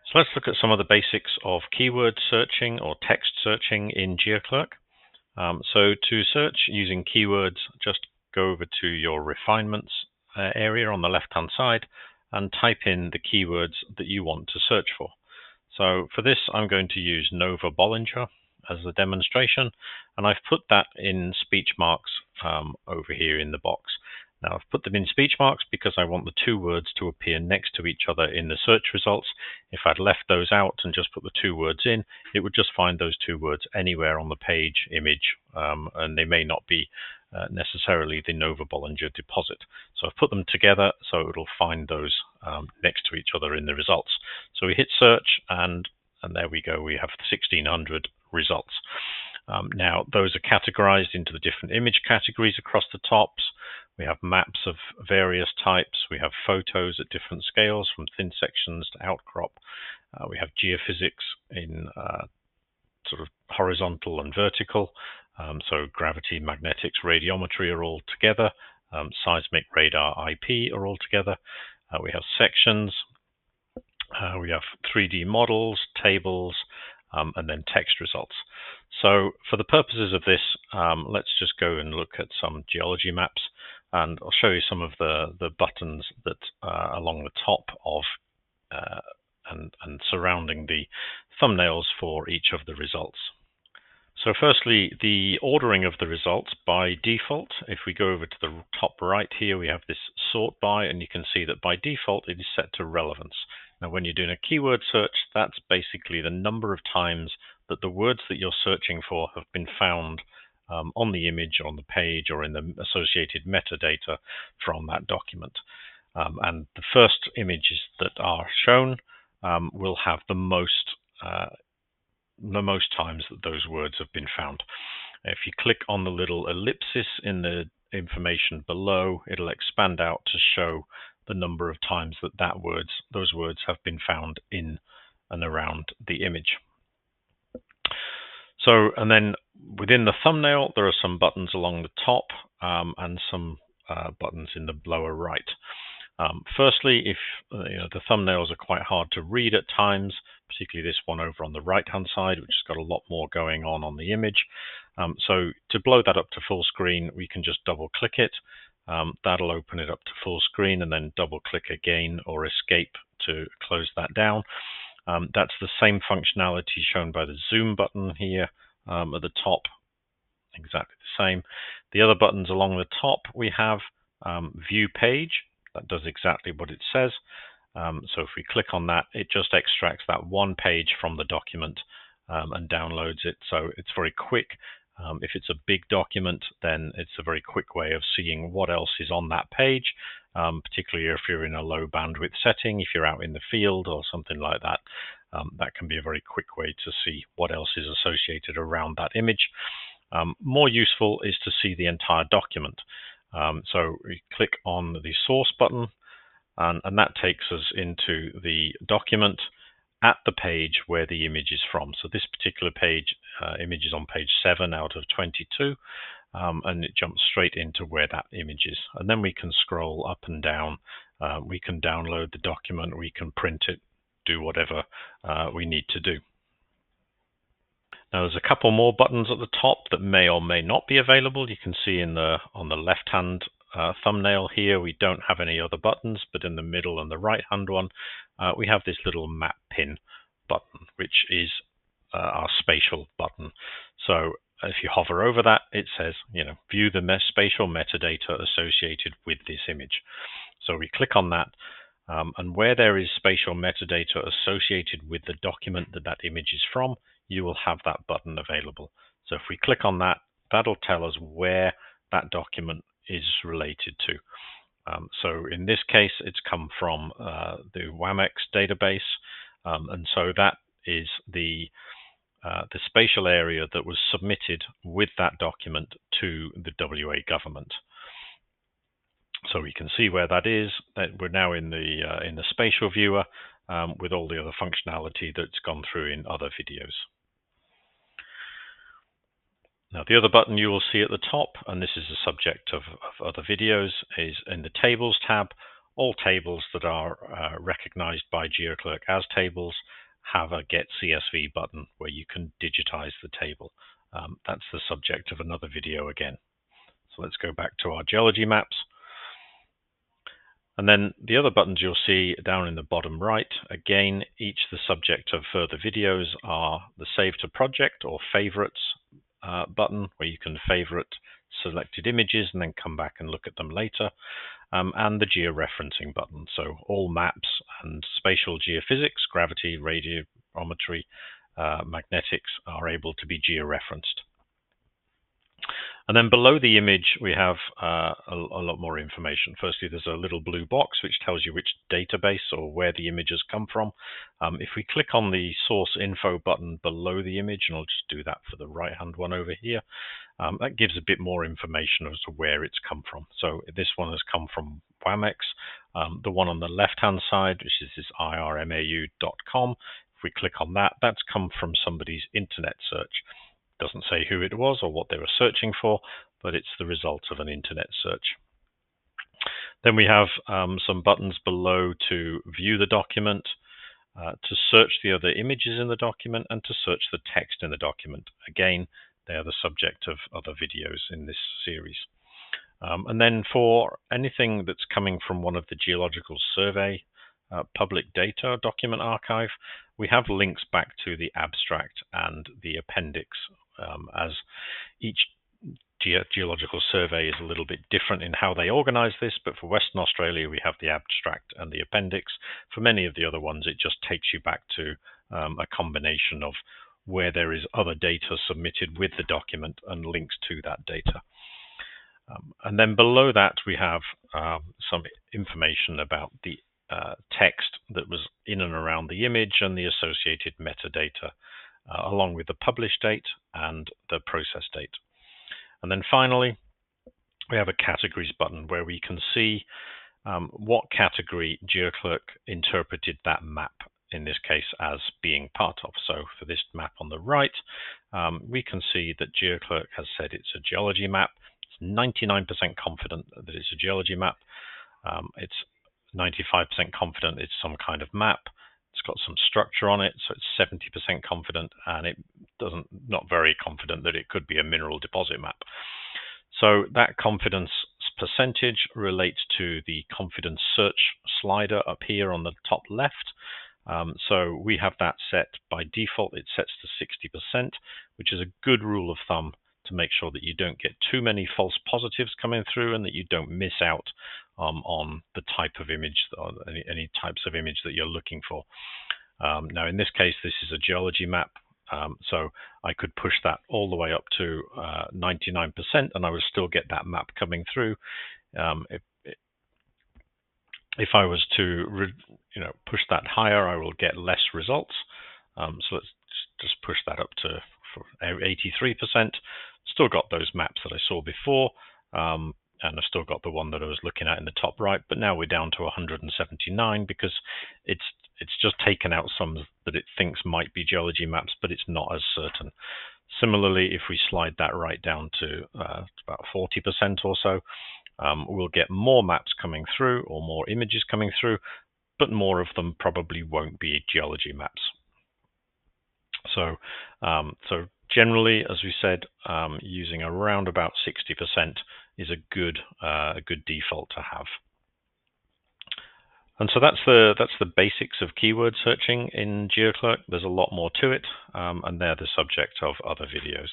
So let's look at some of the basics of keyword searching or text searching in GeoClerk. So to search using keywords, just go over to your refinements area on the left-hand side and type in the keywords that you want to search for. So for this, I'm going to use Nova Bollinger as the demonstration, and I've put that in speech marks over here in the box. Now I've put them in speech marks because I want the two words to appear next to each other in the search results. If I'd left those out and just put the two words in, it would just find those two words anywhere on the page image, and they may not be necessarily the Nova Bollinger deposit. So I've put them together so it'll find those next to each other in the results. So we hit search and there we go, we have 1600 results. Now those are categorized into the different image categories across the tops. We have maps of various types. We have photos at different scales from thin sections to outcrop. We have geophysics in sort of horizontal and vertical. So gravity, magnetics, radiometry are all together. Seismic, radar, IP are all together. We have sections. We have 3D models, tables, and then text results. So for the purposes of this, let's just go and look at some geology maps, and I'll show you some of the buttons that are along the top of and surrounding the thumbnails for each of the results. So firstly, the ordering of the results by default. If we go over to the top right here, we have this sort by, and you can see that by default it is set to relevance. Now when you're doing a keyword search, that's basically the number of times that the words that you're searching for have been found on the image, on the page, or in the associated metadata from that document. And the first images that are shown will have the most times that those words have been found. If you click on the little ellipsis in the information below, it'll expand out to show the number of times that those words have been found in and around the image. So, and then within the thumbnail, there are some buttons along the top and some buttons in the lower right. Firstly, if the thumbnails are quite hard to read at times, particularly this one over on the right-hand side, which has got a lot more going on the image. So to blow that up to full screen, we can just double-click it. That'll open it up to full screen, and then double-click again or escape to close that down. That's the same functionality shown by the zoom button here at the top, exactly the same. The other buttons along the top, we have view page. That does exactly what it says. So if we click on that, it just extracts that one page from the document and downloads it. So it's very quick. If it's a big document, then it's a very quick way of seeing what else is on that page, particularly if you're in a low bandwidth setting, if you're out in the field or something like that. That can be a very quick way to see what else is associated around that image. More useful is to see the entire document. So we click on the source button, and that takes us into the document at the page where the image is from. So this particular page, image is on page 7 out of 22, and it jumps straight into where that image is. And then we can scroll up and down. We can download the document, we can print it, do whatever we need to do. Now there's a couple more buttons at the top that may or may not be available. You can see on the left-hand thumbnail here, we don't have any other buttons, but in the middle and the right-hand one, we have this little map pin button, which is our spatial button. So if you hover over that, it says, view the spatial metadata associated with this image. So we click on that, and where there is spatial metadata associated with the document that image is from, you will have that button available. So if we click on that, that'll tell us where that document is related to. So in this case, it's come from the WAMEX database, and so that is the spatial area that was submitted with that document to the WA government. So we can see where that is. We're now in the spatial viewer with all the other functionality that's gone through in other videos. Now the other button you will see at the top, and this is the subject of other videos, is in the Tables tab. all tables that are recognized by GeoClerk as tables have a Get CSV button where you can digitize the table. That's the subject of another video again. So let's go back to our geology maps. And then the other buttons you'll see down in the bottom right, again, each the subject of further videos are the Save to Project or Favorites button, where you can favorite selected images and then come back and look at them later, and the georeferencing button. So all maps and spatial geophysics, gravity, radiometry, magnetics are able to be georeferenced. And then below the image, we have a lot more information. Firstly, there's a little blue box which tells you which database or where the images come from. If we click on the source info button below the image, and I'll just do that for the right-hand one over here, that gives a bit more information as to where it's come from. So this one has come from WAMEX. The one on the left-hand side, which is this irmau.com, if we click on that, that's come from somebody's internet search. Doesn't say who it was or what they were searching for, but it's the result of an internet search. Then we have some buttons below to view the document, to search the other images in the document, and to search the text in the document. Again, they are the subject of other videos in this series. And then for anything that's coming from one of the Geological Survey public data document archive, we have links back to the abstract and the appendix, as each geological survey is a little bit different in how they organize this, but for Western Australia we have the abstract and the appendix. For many of the other ones it just takes you back to a combination of where there is other data submitted with the document and links to that data. And then below that we have some information about the text that was in and around the image and the associated metadata, along with the publish date and the process date. And then finally, we have a categories button where we can see what category GeoClerk interpreted that map, in this case, as being part of. So for this map on the right, we can see that GeoClerk has said it's a geology map. It's 99% confident that it's a geology map. It's 95% confident it's some kind of map. It's got some structure on it, so it's 70% confident, and it not very confident that it could be a mineral deposit map. So that confidence percentage relates to the confidence search slider up here on the top left. So we have that set by default. It sets to 60%, which is a good rule of thumb to make sure that you don't get too many false positives coming through and that you don't miss out on the type of image, or any types of image that you're looking for. Now, in this case, this is a geology map, so I could push that all the way up to 99%, and I would still get that map coming through. If I was to push that higher, I will get less results. So let's just push that up to 83%. Still got those maps that I saw before, and I've still got the one that I was looking at in the top right, but now we're down to 179 because it's just taken out some that it thinks might be geology maps, but it's not as certain. Similarly, if we slide that right down to about 40% or so, we'll get more maps coming through or more images coming through, but more of them probably won't be geology maps. So generally, as we said, using around about 60% is a good default to have. And so that's the basics of keyword searching in GeoClerk. There's a lot more to it, and they're the subject of other videos.